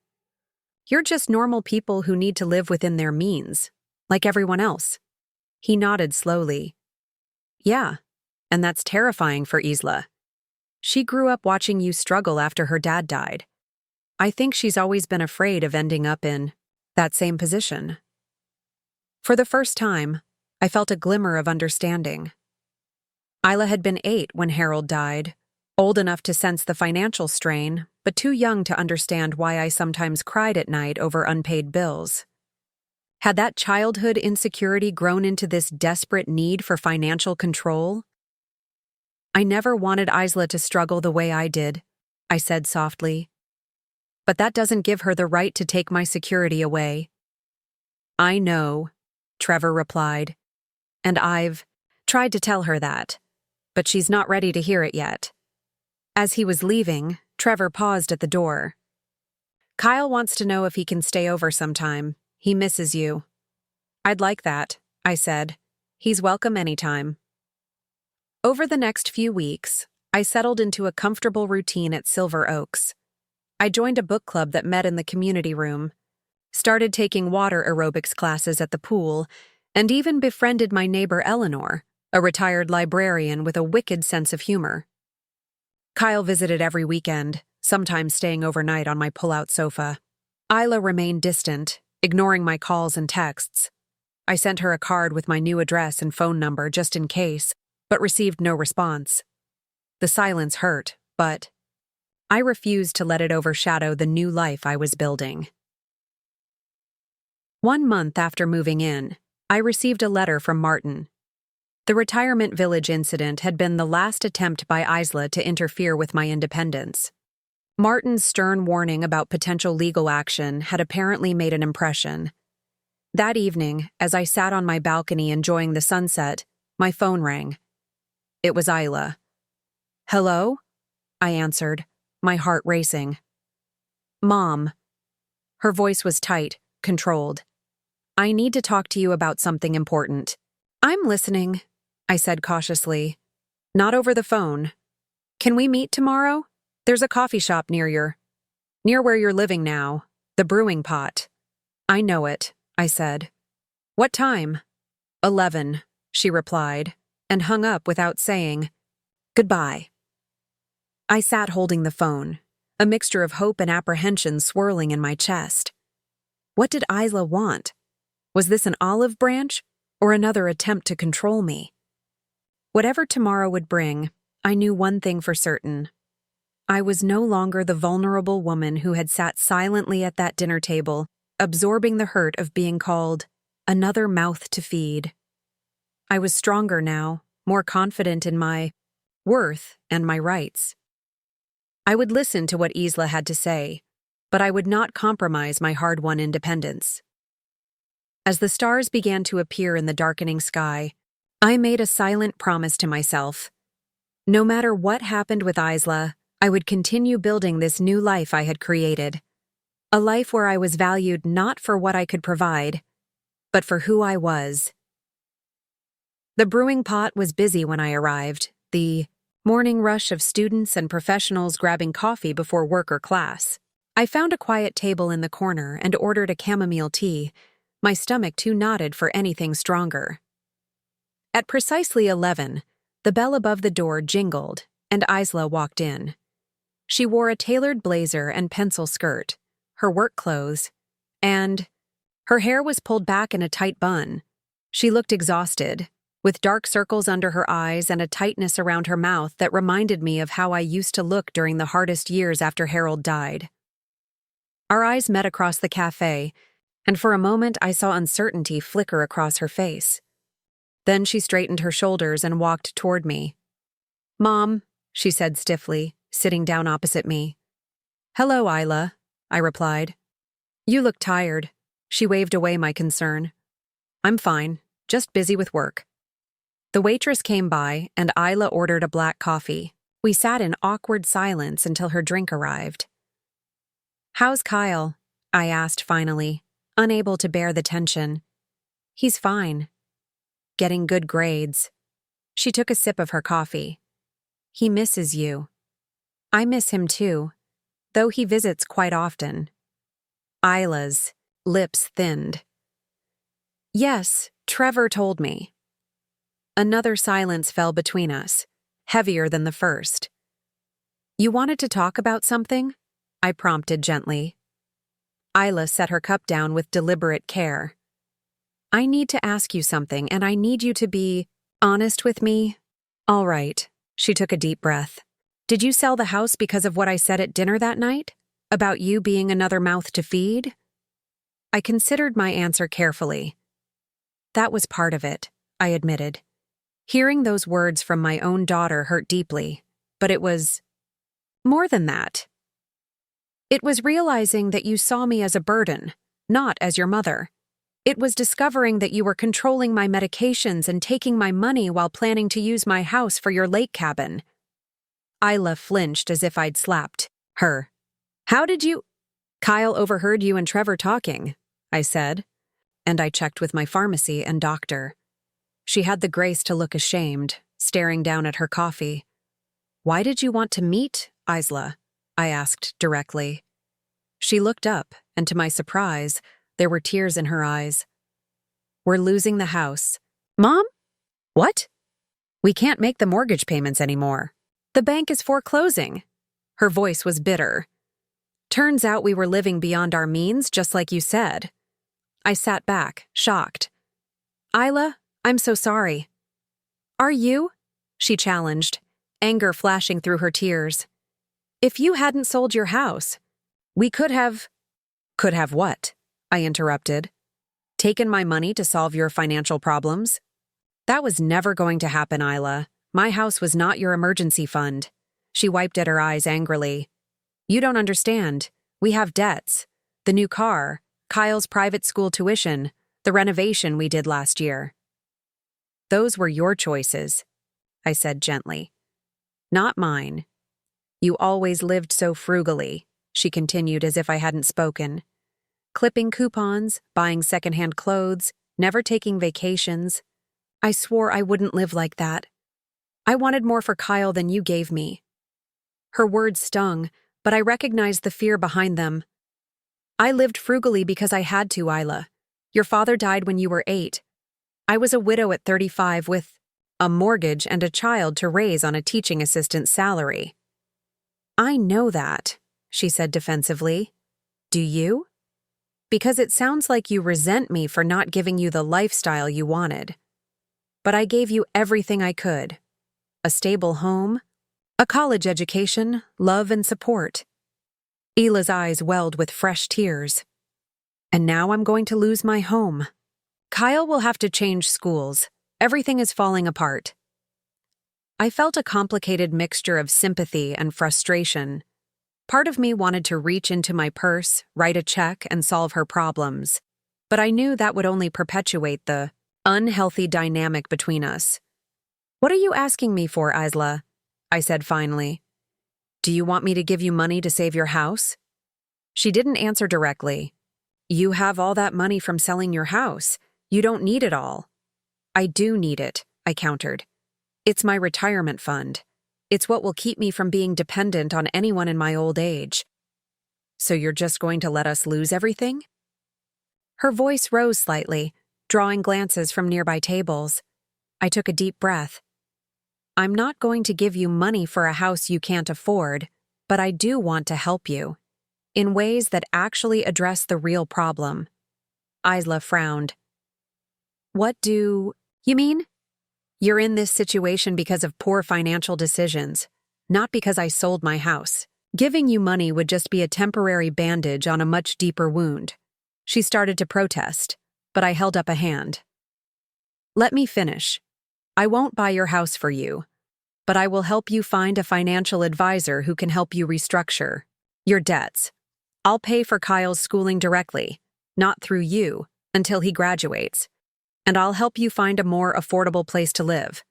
A: "You're just normal people who need to live within their means, like everyone else." He nodded slowly. "Yeah, and that's terrifying for Isla. She grew up watching you struggle after her dad died. I think she's always been afraid of ending up in that same position." For the first time, I felt a glimmer of understanding. Isla had been 8 when Harold died, old enough to sense the financial strain, but too young to understand why I sometimes cried at night over unpaid bills. Had that childhood insecurity grown into this desperate need for financial control? "I never wanted Isla to struggle the way I did," I said softly. "But that doesn't give her the right to take my security away." "I know," Trevor replied, "and I've tried to tell her that, but she's not ready to hear it yet." As he was leaving, Trevor paused at the door. "Kyle wants to know if he can stay over sometime. He misses you." "I'd like that," I said. "He's welcome anytime." Over the next few weeks, I settled into a comfortable routine at Silver Oaks. I joined a book club that met in the community room, started taking water aerobics classes at the pool, and even befriended my neighbor Eleanor, a retired librarian with a wicked sense of humor. Kyle visited every weekend, sometimes staying overnight on my pull-out sofa. Isla remained distant, ignoring my calls and texts. I sent her a card with my new address and phone number just in case, but received no response. The silence hurt, but I refused to let it overshadow the new life I was building. 1 month after moving in, I received a letter from Martin. The retirement village incident had been the last attempt by Isla to interfere with my independence. Martin's stern warning about potential legal action had apparently made an impression. That evening, as I sat on my balcony enjoying the sunset, my phone rang. It was Isla. "Hello?" I answered, my heart racing. "Mom." Her voice was tight, controlled. "I need to talk to you about something important." "I'm listening," I said cautiously. "Not over the phone. Can we meet tomorrow? There's a coffee shop near where you're living now, the Brewing Pot." "I know it," I said. "What time?" 11, she replied, and hung up without saying goodbye. I sat holding the phone, a mixture of hope and apprehension swirling in my chest. What did Isla want? Was this an olive branch, or another attempt to control me? Whatever tomorrow would bring, I knew one thing for certain. I was no longer the vulnerable woman who had sat silently at that dinner table, absorbing the hurt of being called another mouth to feed. I was stronger now, more confident in my worth and my rights. I would listen to what Isla had to say, but I would not compromise my hard-won independence. As the stars began to appear in the darkening sky, I made a silent promise to myself. No matter what happened with Isla, I would continue building this new life I had created. A life where I was valued not for what I could provide, but for who I was. The brewing pot was busy when I arrived, the morning rush of students and professionals grabbing coffee before work or class. I found a quiet table in the corner and ordered a chamomile tea, my stomach too knotted for anything stronger. At precisely 11, the bell above the door jingled, and Isla walked in. She wore a tailored blazer and pencil skirt, her work clothes, and her hair was pulled back in a tight bun. She looked exhausted, with dark circles under her eyes and a tightness around her mouth that reminded me of how I used to look during the hardest years after Harold died. Our eyes met across the cafe, and for a moment I saw uncertainty flicker across her face. Then she straightened her shoulders and walked toward me. "Mom," she said stiffly, sitting down opposite me. "Hello, Isla," I replied. "You look tired." She waved away my concern. "I'm fine, just busy with work." The waitress came by, and Isla ordered a black coffee. We sat in awkward silence until her drink arrived. "How's Kyle?" I asked finally, unable to bear the tension. "He's fine. Getting good grades." She took a sip of her coffee. "He misses you." "I miss him too, though he visits quite often." Isla's lips thinned. "Yes, Trevor told me." Another silence fell between us, heavier than the first. "You wanted to talk about something?" I prompted gently. Isla set her cup down with deliberate care. "I need to ask you something, and I need you to be honest with me." "All right." She took a deep breath. "Did you sell the house because of what I said at dinner that night? About you being another mouth to feed?" I considered my answer carefully. "That was part of it," I admitted. Hearing those words from my own daughter hurt deeply, but it was more than that. It was realizing that you saw me as a burden, not as your mother. It was discovering that you were controlling my medications and taking my money while planning to use my house for your lake cabin. Isla flinched as if I'd slapped her. "How did you—" "Kyle overheard you and Trevor talking," I said, and I checked with my pharmacy and doctor. She had the grace to look ashamed, staring down at her coffee. "Why did you want to meet Isla?" I asked directly. She looked up, and to my surprise, there were tears in her eyes. "We're losing the house." "Mom? What?" "We can't make the mortgage payments anymore. The bank is foreclosing." Her voice was bitter. "Turns out we were living beyond our means, just like you said." I sat back, shocked. "Isla, I'm so sorry." "Are you?" she challenged, anger flashing through her tears. "If you hadn't sold your house, we could have—" "Could have what?" I interrupted. "Taken my money to solve your financial problems?" "That was never going to happen, Isla. My house was not your emergency fund." She wiped at her eyes angrily. "You don't understand. We have debts. The new car, Kyle's private school tuition, the renovation we did last year." "Those were your choices," I said gently. "Not mine. You always lived so frugally," she continued as if I hadn't spoken. "Clipping coupons, buying secondhand clothes, never taking vacations. I swore I wouldn't live like that. I wanted more for Kyle than you gave me." Her words stung, but I recognized the fear behind them. "I lived frugally because I had to, Isla. Your father died when you were 8. I was a widow at 35 with a mortgage and a child to raise on a teaching assistant's salary." "I know that," she said defensively. "Do you? Because it sounds like you resent me for not giving you the lifestyle you wanted. But I gave you everything I could. A stable home, a college education, love and support." Isla's eyes welled with fresh tears. And now I'm going to lose my home. Kyle will have to change schools. Everything is falling apart. I felt a complicated mixture of sympathy and frustration. Part of me wanted to reach into my purse, write a check, and solve her problems. But I knew that would only perpetuate the unhealthy dynamic between us. "What are you asking me for, Isla?" I said finally. "Do you want me to give you money to save your house?" She didn't answer directly. "You have all that money from selling your house. You don't need it all." "I do need it," I countered. "It's my retirement fund. It's what will keep me from being dependent on anyone in my old age." "So you're just going to let us lose everything?" Her voice rose slightly, drawing glances from nearby tables. I took a deep breath. "I'm not going to give you money for a house you can't afford, but I do want to help you, in ways that actually address the real problem." Isla frowned. "What do you mean?" "You're in this situation because of poor financial decisions, not because I sold my house. Giving you money would just be a temporary bandage on a much deeper wound." She started to protest, but I held up a hand. "Let me finish. I won't buy your house for you, but I will help you find a financial advisor who can help you restructure your debts. I'll pay for Kyle's schooling directly, not through you, until he graduates. And I'll help you find a more affordable place to live."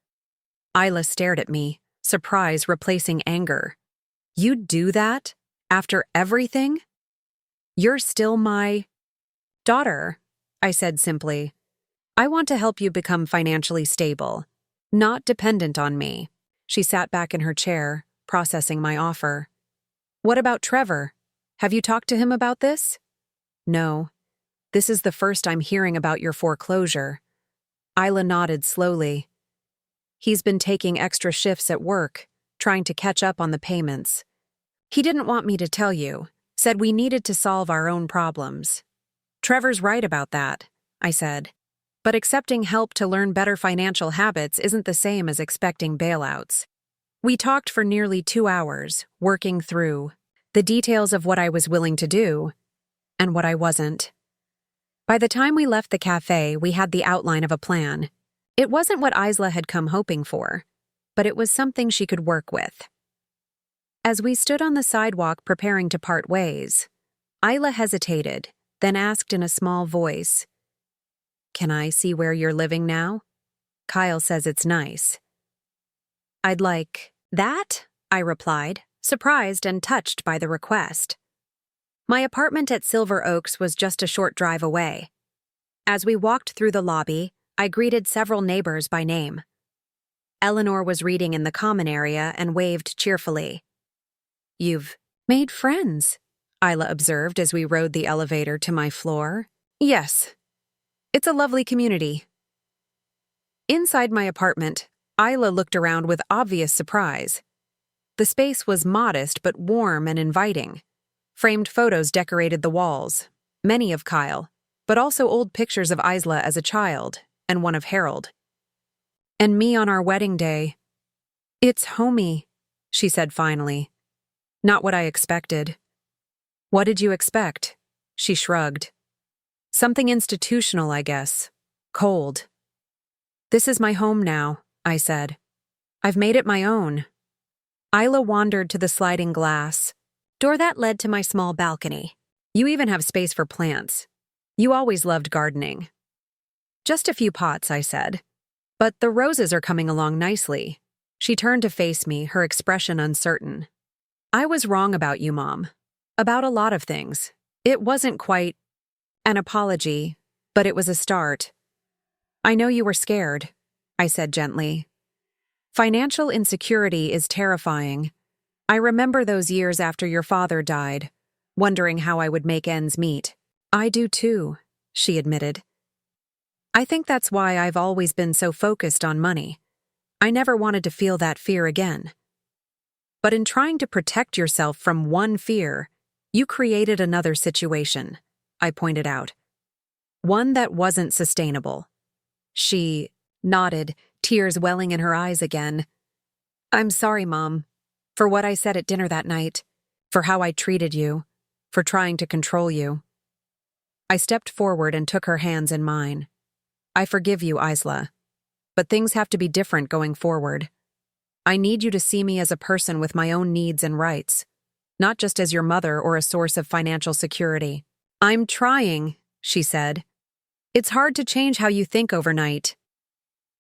A: Isla stared at me, surprise replacing anger. "You'd do that? After everything? You're still my daughter," I said simply. "I want to help you become financially stable, not dependent on me." She sat back in her chair, processing my offer. "What about Trevor? Have you talked to him about this?" "No. This is the first I'm hearing about your foreclosure." Isla nodded slowly. "He's been taking extra shifts at work, trying to catch up on the payments. He didn't want me to tell you, said we needed to solve our own problems." "Trevor's right about that," I said. "But accepting help to learn better financial habits isn't the same as expecting bailouts." We talked for nearly 2 hours, working through the details of what I was willing to do and what I wasn't. By the time we left the cafe, we had the outline of a plan. It wasn't what Isla had come hoping for, but it was something she could work with. As we stood on the sidewalk preparing to part ways, Isla hesitated, then asked in a small voice, "Can I see where you're living now? Kyle says it's nice." "I'd like that," I replied, surprised and touched by the request. My apartment at Silver Oaks was just a short drive away. As we walked through the lobby, I greeted several neighbors by name. Eleanor was reading in the common area and waved cheerfully. "You've made friends," Isla observed as we rode the elevator to my floor. "Yes. It's a lovely community." Inside my apartment, Isla looked around with obvious surprise. The space was modest but warm and inviting. Framed photos decorated the walls, many of Kyle, but also old pictures of Isla as a child and one of Harold. "And me on our wedding day." "It's homey," she said finally. "Not what I expected." "What did you expect?" She shrugged. "Something institutional, I guess. Cold." "This is my home now," I said. "I've made it my own." Isla wandered to the sliding glass door that led to my small balcony. "You even have space for plants. You always loved gardening." "Just a few pots," I said. "But the roses are coming along nicely." She turned to face me, her expression uncertain. "I was wrong about you, Mom. About a lot of things. It wasn't quite an apology, but it was a start. I know you were scared," I said gently. "Financial insecurity is terrifying. I remember those years after your father died, wondering how I would make ends meet." "I do too," she admitted. "I think that's why I've always been so focused on money. I never wanted to feel that fear again." "But in trying to protect yourself from one fear, you created another situation," I pointed out. "One that wasn't sustainable." She nodded, tears welling in her eyes again. "I'm sorry, Mom, for what I said at dinner that night, for how I treated you, for trying to control you." I stepped forward and took her hands in mine. I forgive you, Isla. But things have to be different going forward. I need you to see me as a person with my own needs and rights, not just as your mother or a source of financial security. I'm trying, she said. It's hard to change how you think overnight.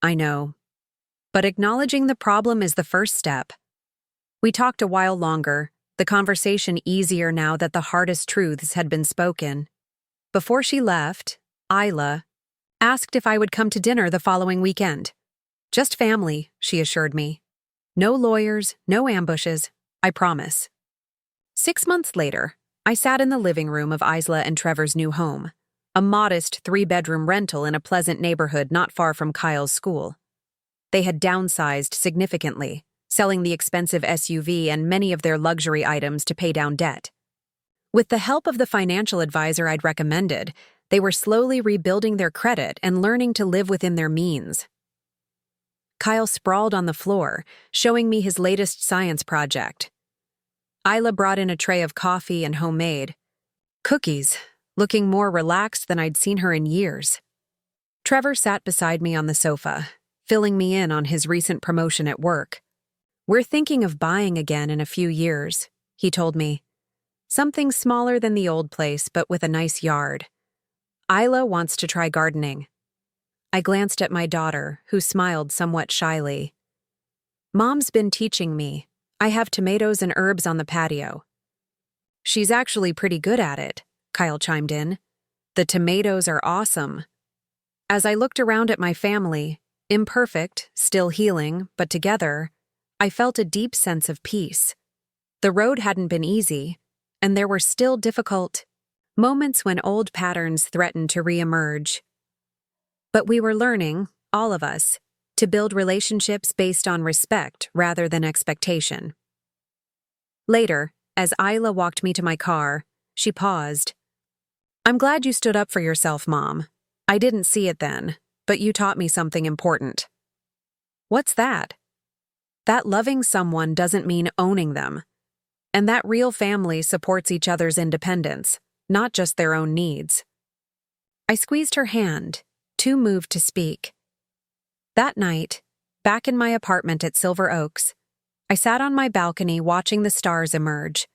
A: I know. But acknowledging the problem is the first step. We talked a while longer, the conversation easier now that the hardest truths had been spoken. Before she left, Isla asked if I would come to dinner the following weekend. Just family, she assured me. No lawyers, no ambushes, I promise. 6 months later, I sat in the living room of Isla and Trevor's new home, a modest 3-bedroom rental in a pleasant neighborhood not far from Kyle's school. They had downsized significantly, selling the expensive SUV and many of their luxury items to pay down debt. With the help of the financial advisor I'd recommended, they were slowly rebuilding their credit and learning to live within their means. Kyle sprawled on the floor, showing me his latest science project. Isla brought in a tray of coffee and homemade cookies, looking more relaxed than I'd seen her in years. Trevor sat beside me on the sofa, filling me in on his recent promotion at work. We're thinking of buying again in a few years, he told me. Something smaller than the old place, but with a nice yard. Isla wants to try gardening. I glanced at my daughter, who smiled somewhat shyly. Mom's been teaching me. I have tomatoes and herbs on the patio. She's actually pretty good at it, Kyle chimed in. The tomatoes are awesome. As I looked around at my family, imperfect, still healing, but together, I felt a deep sense of peace. The road hadn't been easy, and there were still difficult moments when old patterns threatened to reemerge. But we were learning, all of us, to build relationships based on respect rather than expectation. Later, as Isla walked me to my car, she paused. I'm glad you stood up for yourself, Mom. I didn't see it then, but you taught me something important. What's that? That loving someone doesn't mean owning them, and that real family supports each other's independence, not just their own needs. I squeezed her hand, too moved to speak. That night, back in my apartment at Silver Oaks, I sat on my balcony watching the stars emerge.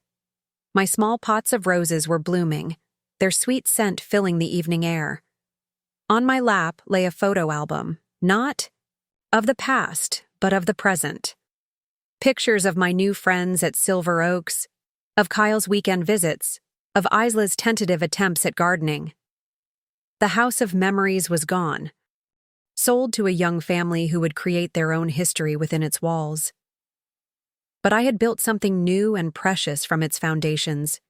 A: My small pots of roses were blooming, their sweet scent filling the evening air. On my lap lay a photo album, not of the past, but of the present. Pictures of my new friends at Silver Oaks, of Kyle's weekend visits, of Isla's tentative attempts at gardening. The house of memories was gone, sold to a young family who would create their own history within its walls. But I had built something new and precious from its foundations,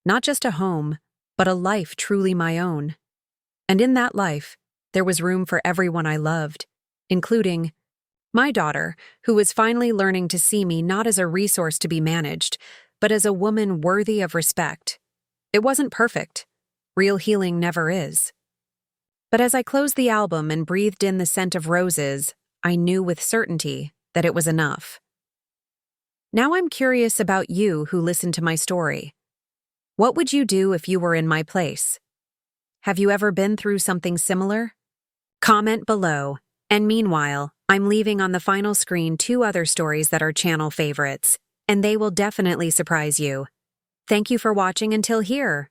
A: not just a home, but a life truly my own. And in that life, there was room for everyone I loved, including my daughter, who was finally learning to see me not as a resource to be managed, but as a woman worthy of respect. It wasn't perfect. Real healing never is. But as I closed the album and breathed in the scent of roses, I knew with certainty that it was enough. Now I'm curious about you who listened to my story. What would you do if you were in my place? Have you ever been through something similar? Comment below. And meanwhile, I'm leaving on the final screen 2 other stories that are channel favorites, and they will definitely surprise you. Thank you for watching until here.